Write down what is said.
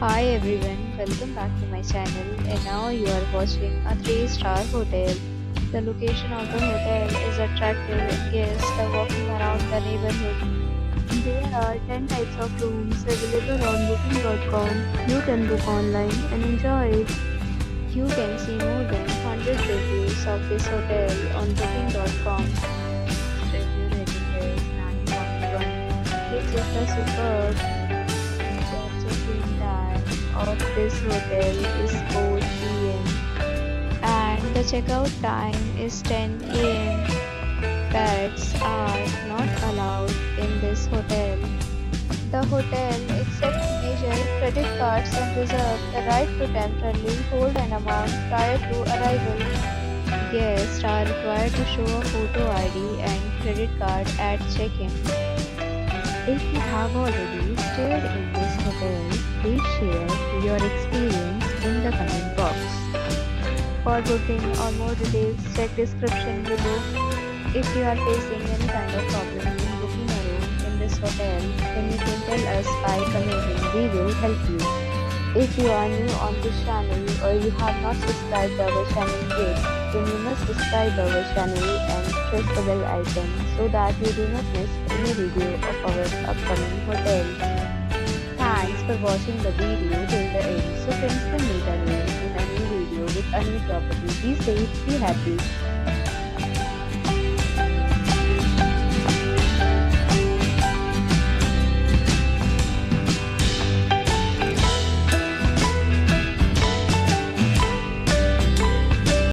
Hi everyone, welcome back to my channel and now you are watching a 3-star hotel. The location of the hotel is attractive and guests are walking around the neighborhood. There are 10 types of rooms available on booking.com. You can book online and enjoy it. You can see more than 100 reviews of this hotel on booking.com. Review rating is 9.1, which is the superb. Check-in time of this hotel is 4 p.m. and the checkout time is 10 a.m. Pets are not allowed in this hotel. The hotel accepts major credit cards and reserves the right to temporarily hold an amount prior to arrival. Guests are required to show a photo ID and credit card at check-in. If you have already stayed in this hotel, please share your experience in the comment box. For booking or more details, check description below. If you are facing any kind of problem in booking a room in this hotel, then you can tell us by commenting. We will help you. If you are new on this channel or you have not subscribed our channel yet, then you must subscribe our channel and press the bell icon so that you do not miss any video of our upcoming hotels. Thanks for watching the video till the end. So friends, will meet again in a new video with a new property. Be safe, be happy.